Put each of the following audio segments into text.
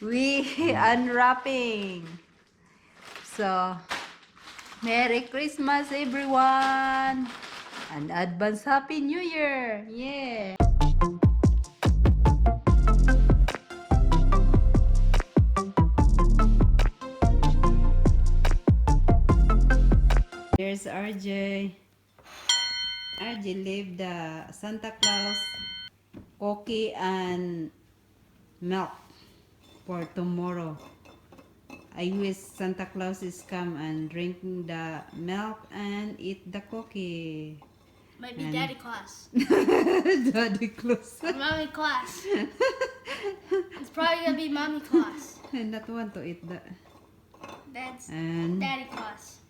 we unwrapping. So, Merry Christmas everyone! And advance Happy New Year! Yeah! Here's RJ. RJ leave the Santa Claus cookie and milk for tomorrow. I wish Santa Claus is come and drink the milk and eat the cookie. Might be Daddy Claus. Daddy Claus. Mommy Claus. It's probably gonna be Mommy Claus. I not want to eat that. That's And Daddy Claus.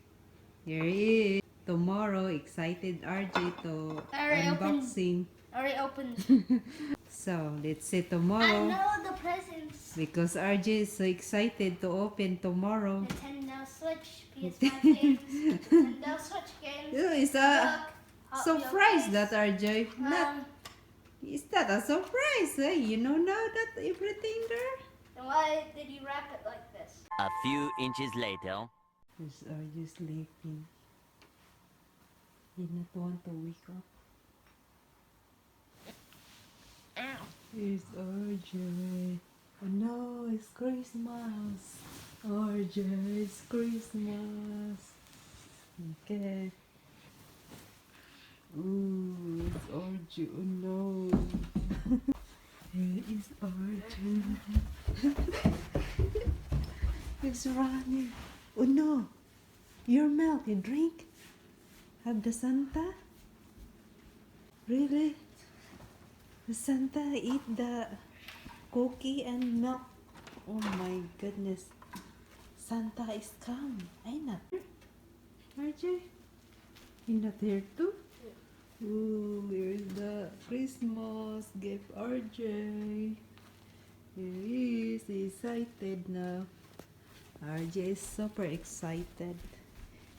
here he is. Tomorrow, excited RJ to Already unboxing. Already opened. So, let's see I tomorrow. know the presents. Because RJ is so excited to open tomorrow. Nintendo Switch, PS5 games, Nintendo Switch games. Oh, it's a Hot surprise Wheels that games. RJ. Not, is that a surprise? Eh? You know now that everything there? Then why did you wrap it like this? A few inches later. Is RJ sleeping? He not want to wake up. Ow. It's RJ. Oh no, it's Christmas. RJ, it's Christmas. Okay. Ooh, it's RJ. Oh no. Here is RJ. It's running. Oh no. Your milk, you drink? Have the Santa? Really? The Santa eat the cookie and milk. Oh my goodness. Santa is come. I not. RJ? You not here too? Ooh, here's the Christmas gift, RJ. Here he is. He's excited now. RJ is super excited.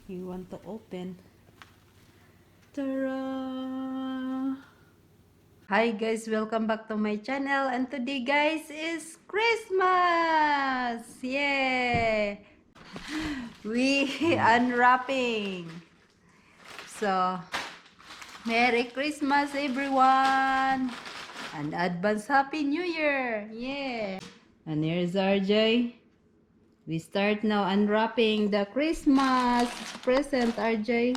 He want to open. Ta-da! Hi guys, welcome back to my channel, and today guys is Christmas! Yeah! We unwrapping. So, Merry Christmas everyone! And advance Happy New Year! Yeah! And here's RJ. We start now unwrapping the Christmas present, RJ.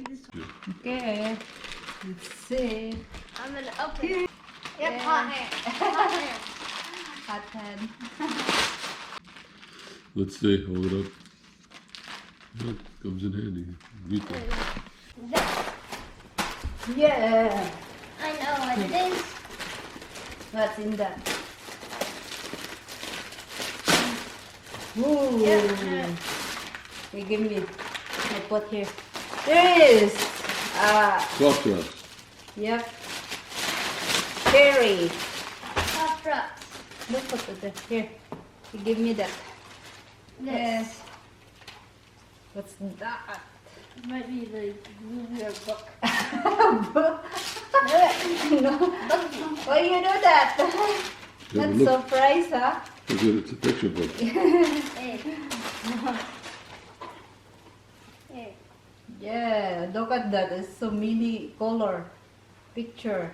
Okay. Let's see. I'm gonna open it. Yep, hot hand. Hot hand. Hot hand. Let's see, hold it up. That comes in handy. Meet that. Yeah. I know what it is. What's in that? Ooh. Yeah. Okay, give me. I put here. There is. Soft drops. Yep. Cherry. Soft drops. Look at that. Here. You give me that. This. What's that? Might be the movie or book. No. Why you do that? Yeah, That's look. surprise, huh? Look at it, it's a picture book. Hey. Hey. Yeah, look at that. It's so many color picture.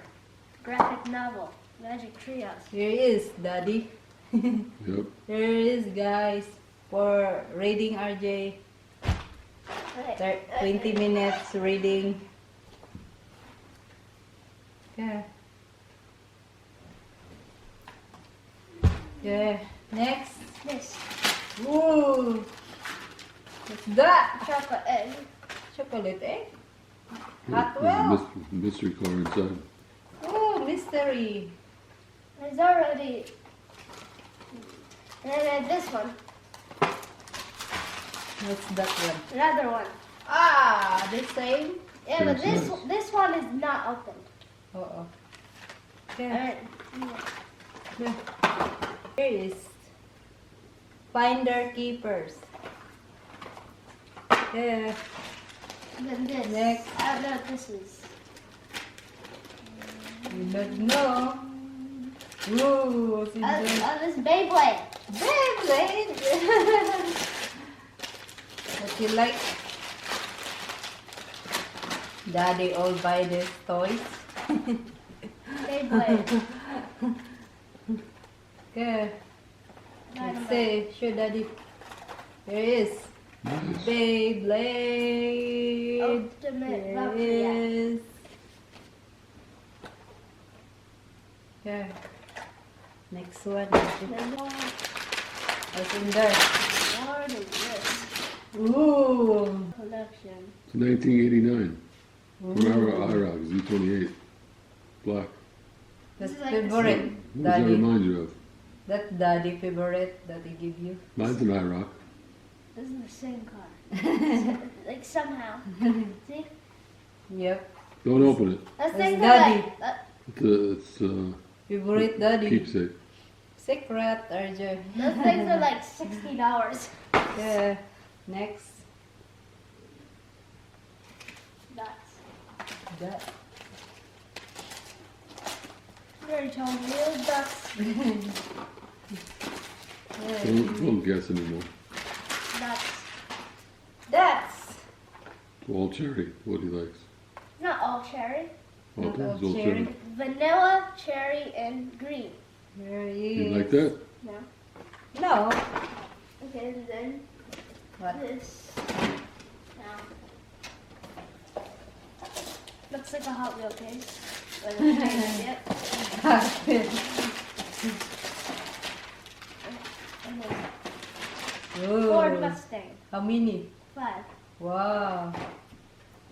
Graphic novel. Magic Treehouse. Here is Daddy. Yep. Here is guys for reading RJ. 20 minutes reading. Yeah. Yeah. Next. This. Ooh. What's that? Chocolate egg. Chocolate egg? Hot There's a well. mystery car inside. Oh, mystery. There's already. And then I have this one. What's that one? Another one. Ah, the same. Yeah, but Same this size. this one is not opened. Uh-oh. Okay. Alright. Here is Finder Keepers. Yeah. And then this. Next. I don't know what this is. You don't know. Ooh, what's in there? This Beyblade. Beyblade. What you like? Daddy all buy these toys. Beyblade. Okay. Let's Dynamite. see. Show Daddy. Here it is. Nice. Beyblade. Ultimate Here it Valkyrie. is. Okay. Next one. Then more What's in there? than this Ooh. collection. It's 1989. From Ooh. IROC, Z28. Black. That's This is like the favorite. same. What does that Daddy. remind you of? That's Daddy favorite that he give you. Mine's an IROC. This is the same car. Like somehow. See? Yep. Don't open it. Those That's things are Daddy. like It's Favorite Daddy. keepsake. Secret, RJ. those things are like $60. Yeah. Next. That's That. I already told you. That's Yeah. Don't guess anymore. That's. It's all cherry. What he likes. not all cherry. Okay, Not all it's all cherry. cherry. Vanilla, cherry, and green. There he You is. like that? No. No. Okay, and then What? this. Now. Looks like a Hot Wheel case. But it's not yet. And then Ford Ooh. Mustang. How many? 5. Wow.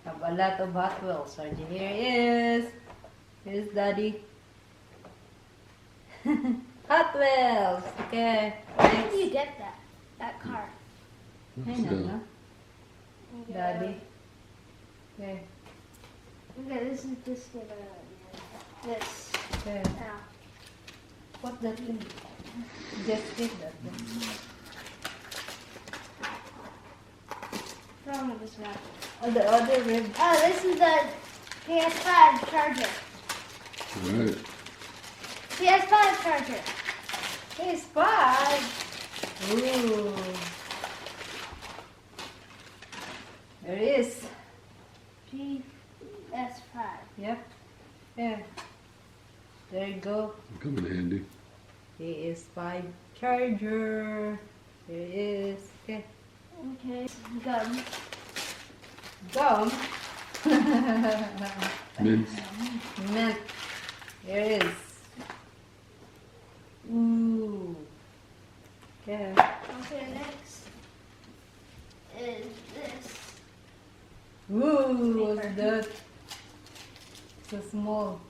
Have a lot of Hot Wheels. RJ, here he is. Here's Daddy. Hot Wheels. Okay. Where did Next. you get that car? I That's, know, no? Okay. Daddy. Okay. Okay, this is just this. Okay. Now. What that thing? Just take that one. What's wrong with this wrap? Oh, the other rib. Oh, this is the PS5 charger. Alright. PS5 charger. Here's 5. Ooh. There it is. PS5. Yep. Yeah. There you go. Come in handy. PS5 charger. There it is. Okay. Okay. Gum. Gum. Mints. Mint. There it is. Ooh. Okay. Okay, next is this. Ooh, what's that? So small.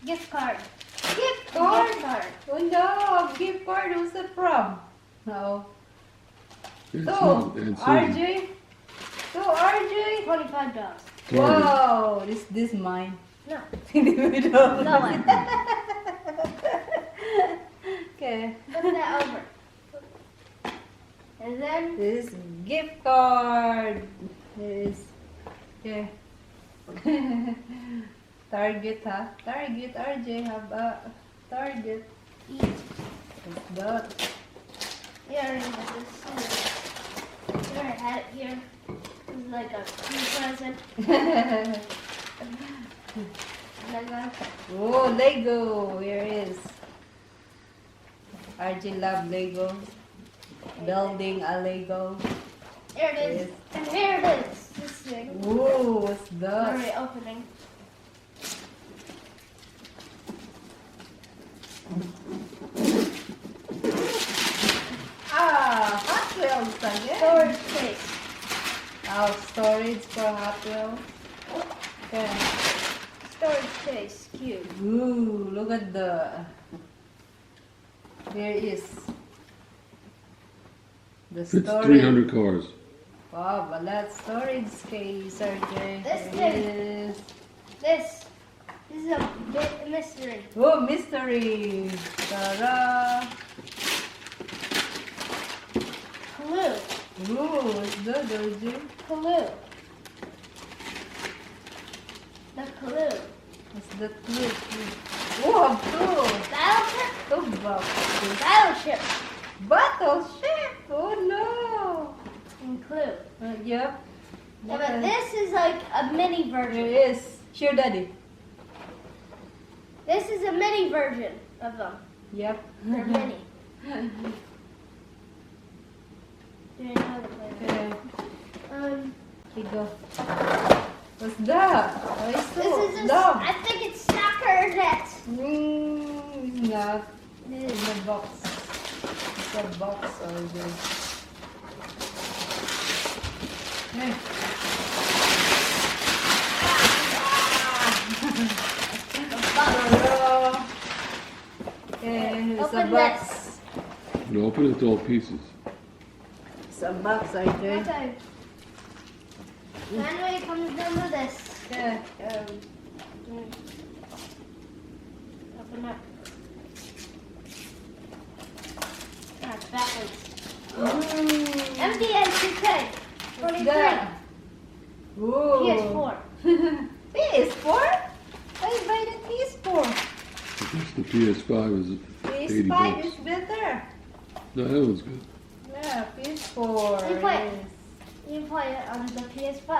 Gift card. Gift card. Gift card. Oh no, gift card. Who's that from? No. And So, Susan. RJ. So, RJ. $25. Target. Wow, this mine. No. Individual. No one. Okay. Put that over. And then This gift card. This. Okay. Target, huh? Target, RJ. How about Target? eat. What's that? Yeah, I already got this. I already had it here. It's like a free present. Lego. Oh, Lego. Here it is. RJ love Lego. Building a Lego. Here it is. Yes. And here it is. This thing. Ooh, what's I'm that? already opening. Ah, Hot Wheels again. Storage case. Oh, storage for Hot Wheels. Okay. Storage case. Cute. Ooh, look at the. There is. The Fits storage. 300 cars. Wow, but that storage case, RJ. This There thing. it is. This is a bit mystery. Oh, mystery. Ta-da. Clue. Ooh, what's that, RJ? Clue. The clue. What's that? Ooh, have two. Battle Oh, box. Battleship Battleship! Oh no! and Clue. Yep. Yeah, but this is like a mini version. It is. Sure, Daddy. This is a mini version of them. Yep. They're mini. Do you know how to play that? Okay. Here you go. What's that? Oh, it's so This is a, long. I think it's soccer net. It's not. It is a box. It's a box already. Hey. Hello. Okay, it's a Open box. You open it, it's all pieces. It's a box, RJ. Okay. Anyway, it comes down to this. Okay. Open up. Ah, it's backwards. MDN2K. 23. That. Whoa. PS4. PS4? I buy the PS4. I guess the PS5 is 80 PS5 bucks. is better. No, that one's good. Yeah, PS4. You play- Yes. You can play it on the PS5.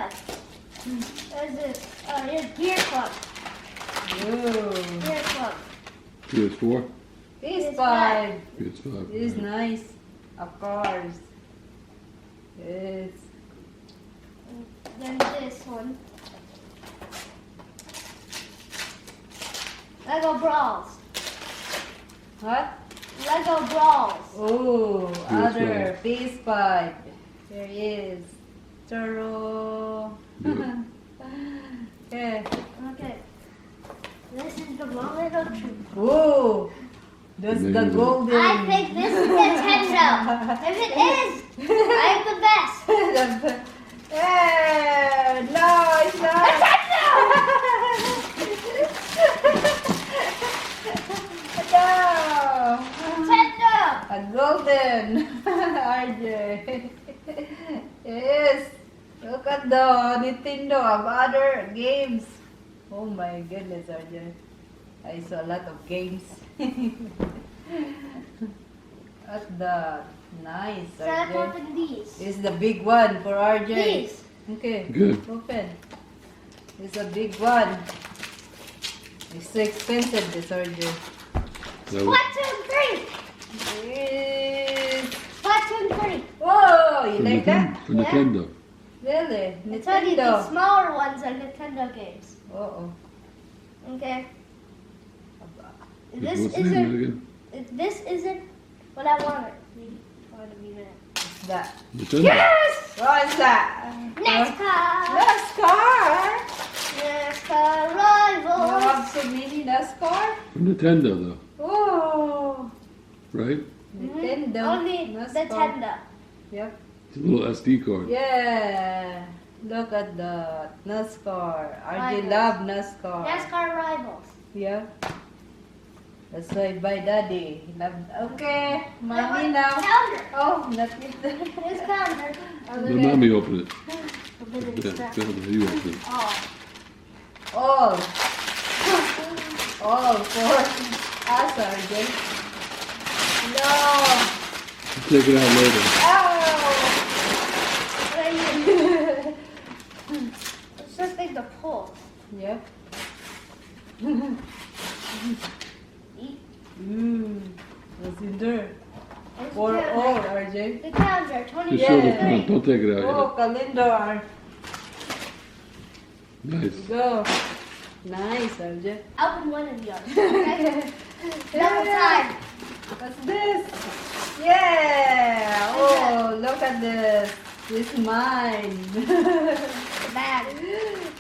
There's this. Here's Gear Club. Whoa. Gear Club. PS4? PS5 PS5. is right. nice. Of course. Yes. Then this one. Lego Brawls. What? Lego Brawls. Oh, PS5. other PS5. There is. Toro. Yeah. Okay. Okay. This is the Lego Troop. Whoa. That's the Amazing. golden. I think this is Nintendo. If it is, I'm the best. Yeah, no, it's not. No. Nintendo. A golden. RJ. Yes. Look at the Nintendo of other games. Oh my goodness, RJ. I saw a lot of games. At the nice, Start RJ. open these. This is the big one for RJ. These. Okay. Good. Open. It's a big one. It's so expensive, this RJ. That was Splatoon 3. Yes. Splatoon 3. Whoa, you for like that? For Nintendo. Really? I told you the Nintendo. smaller ones are Nintendo games. Uh-oh. Okay. What's This the name of it isn't. again? This isn't what I wanted. Want to be mad. What's that? Nintendo. Yes. What is that? NASCAR. NASCAR. NASCAR You rivals. have so many NASCAR? For Nintendo, Oh. though, right? Nintendo. Only Nintendo. Yep. It's a little SD card. Yeah. Look at the NASCAR. RJ Rivals. love NASCAR. NASCAR rivals. Yeah. That's why by daddy. Love. Okay. I Mommy want now. Calendar. Oh, not it. Here's calendar. Let mommy open it. Open it, Yeah, strap. go ahead, you open it. Oh. All. All for us, RJ. No. Take it out later. Oh. What are you? It's just like the pull. Yep. Eat. What's in there? It's For the all, calendar. RJ. The calendar, Just show the 2023. front. Don't take it Oh, out calendar. yet. Nice. Go. Nice, RJ. Open one of yours. Okay? Double time. What's this? Yeah. Oh, look at this. This is mine. The bag.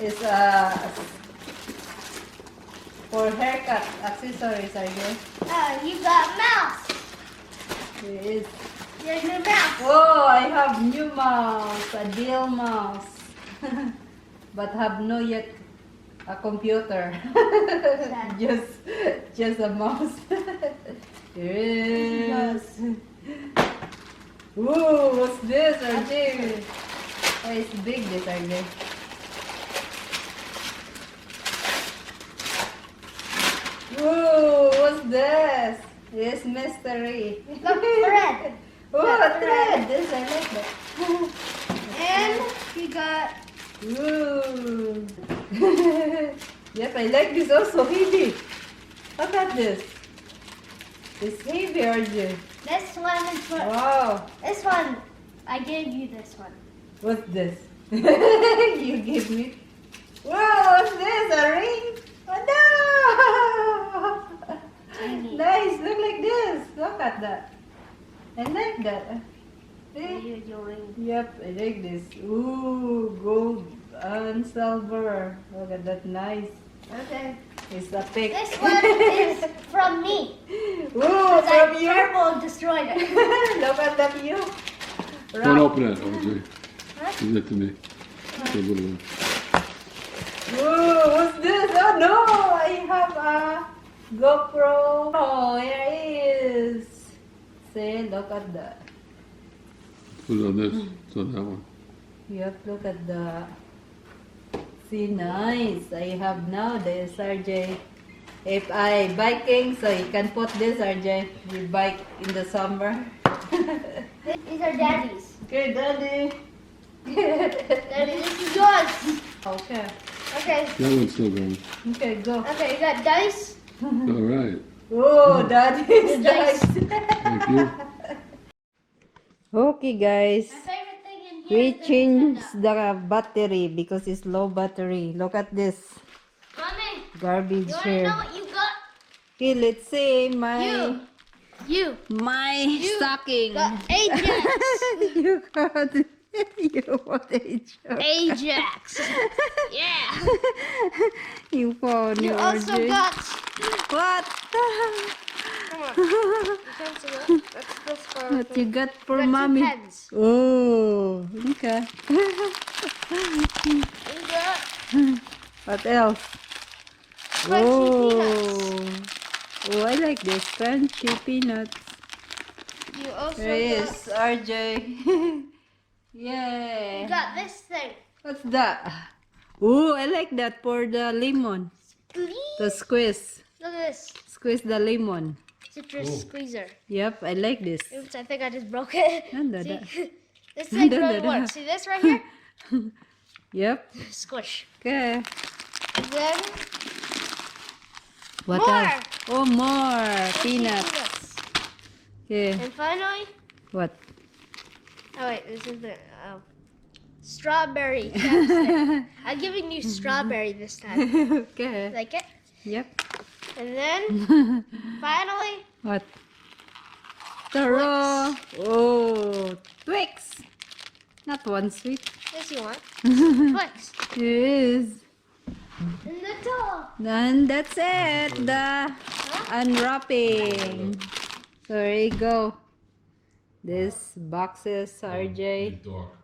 It's for haircut accessories, RJ. You got a mouse. It is. Here's your mouse. Oh, I have new mouse, a deal mouse, but have no yet a computer. just a mouse. Yes. Ooh, what's this, RJ? Oh, it's big, this RJ. Ooh, what's this? This mystery. Look, thread. Oh, Got thread. This I like that. And we got Ooh. Yep, I like this also heavy. Look at this. It's heavy, RJ. this one is for Wow. this one. I gave you this one. What's this? You give me. Whoa, what's this? A ring? Oh no! Tiny. Nice. Look like this. Look at that. I like that. See? Your ring. Yep, I like this. Ooh, gold and silver. Look at that. Nice. Okay. It's a pic. This one is from me. Ooh, Because I from you. turbo destroyed it. Look at that you. Don't open it, RJ. Huh? Give that to me. The little one. Ooh, what's this? Oh no, I have a GoPro. Oh, here it is. See, look at that. Put it on this. It's on that one. Yep, look at that. See, nice. I have now this, RJ. If I biking, so you can put this, RJ. You bike in the summer. These are daddy's. Okay, Daddy. Daddy, this is yours. Okay. Okay. That one's still going. Okay, go. Okay, you got dice. All right. Oh, Daddy's The dice. Thank you. Okay, guys. My favorite thing in here We is the changed Nintendo. the battery because it's low battery. Look at this Mommy, garbage you wanna know here. what you got? Okay, let's see my You stocking. got Ajax. You got you want Ajax. Ajax. Yeah. You found You your also RJ. got. What? Come on. You can't see that. That's this for. What you got for got two mommy? pens. Oh, okay. You got What else? crunchy Oh. peanuts. Oh, I like this crunchy peanuts. You also There got. is RJ. You Yay. got this thing. What's that? Oh, I like that for the lemon. Please. The squeeze. Look at this. Squeeze the lemon. Citrus squeezer. Yep, I like this. Oops, I think I just broke it. Dun, dun, See? dun. This thing Dun, really dun, dun. works. See this right here? Yep. Squish. Okay. And then What More. else? Oh, more crunchy peanuts. Okay. And finally, What? oh wait, this is the strawberry chapstick. I'm giving you strawberry this time. Okay. Like it? Yep. And then finally, What? Taro. Oh, Twix. Not one sweet. this you want. Twix. Yes. And the top. And that's it. The unwrapping. So there you go. This boxes, RJ. Dark.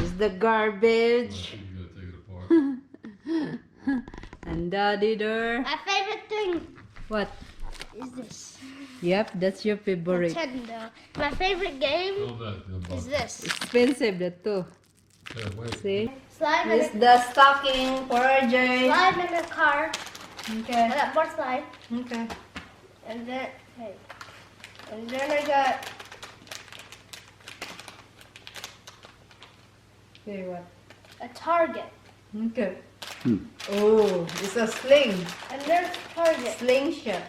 Is the garbage. You gotta take it apart. And Daddy there. My favorite thing What? is this. Yep, that's your favorite. Nintendo. My favorite game Hold that in the is box. this. Expensive, that too. Yeah, wait. See? Slime This in the stocking for RJ. slime in the car. I Okay. got more slime. Okay. And then, hey. And then I got Okay, what? a target. Okay. Hmm. Oh, it's a sling. And there's target. Slingshot.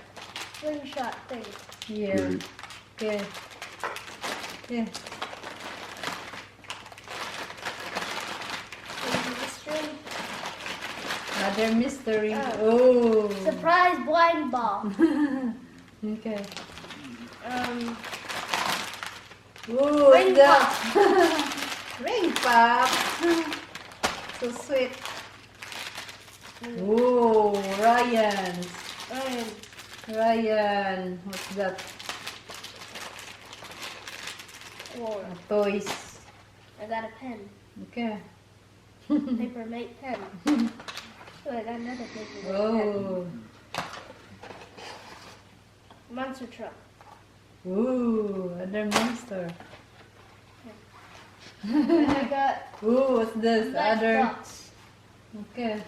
Slingshot thing. Yeah. Great. Okay. Yeah. And the string. Another mystery. Oh. Oh. Surprise blind ball. Okay. Ring Ooh, what's that? Ring pop. So sweet. Oh, Ryan's. And Ryan. What's that? or Toys. I got a pen. Okay. Paper mate pen. Oh, I got another paper mate pen. Oh. Monster truck. Ooh, another monster. And I got Ooh, what's this? Other. Matchbox. Okay.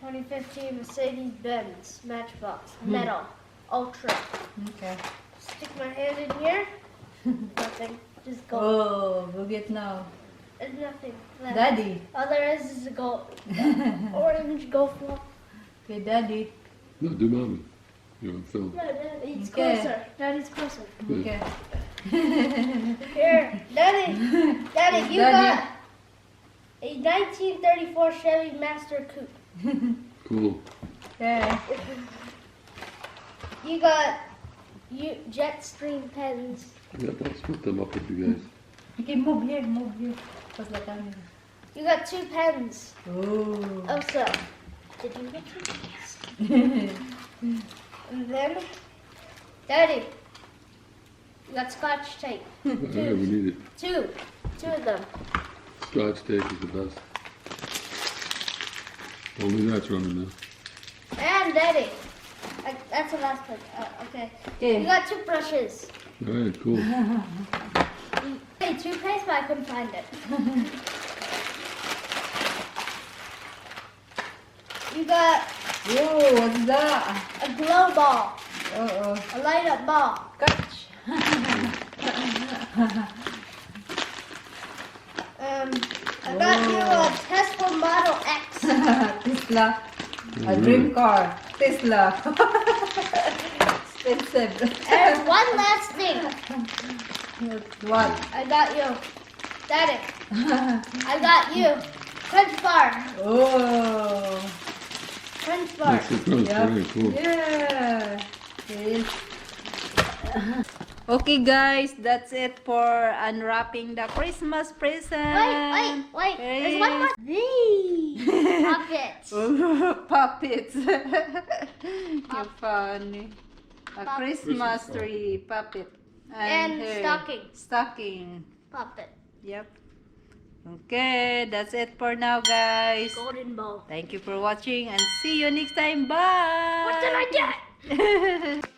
2015 Mercedes-Benz Matchbox. Metal. Ultra. Okay. Stick my hand in here. Nothing. Just gold. Oh, go get now. There's nothing left. Daddy. All there is a gold. Orange gold flock. Okay, Daddy. No, do mommy. You're on film. No, Daddy, it's Okay. closer. Daddy's closer. Okay. Here, Daddy. Daddy, you Daddy. got a 1934 Chevy Master Coupe. Cool. Okay. You got Jetstream pens. Yeah, I'll split them up with you guys. Okay, move here, move here. Pass the camera. You got 2 pens. Oh. Also, did you get 2 pens? And then, Daddy, you got Scotch tape. Yeah, we need it. 2 of them. Scotch tape is the best. Only that's running now. And Daddy, that's the last one. Okay. You Okay. got toothbrushes. All right, cool. Hey, toothpaste, but I couldn't find it. You got Whoa, what's that? a glow ball, Uh-oh. a light up ball. Catch. I got you a Tesla Model X. Tesla. A dream car. Tesla. Expensive. And one last thing, What? I got you, Daddy. I got you Crunch Bar. Oh. Crunch Bar. That's it. That's Yep. very cool. Yeah. Okay. Okay, guys, that's it for unwrapping the Christmas present. Wait. There's one more. These puppets. Puppets. You're funny. A Christmas tree puppet. And here, stocking. Stocking. Puppet. Yep. Okay, that's it for now, guys. Golden bowl. Thank you for watching and see you next time. Bye. What did I get?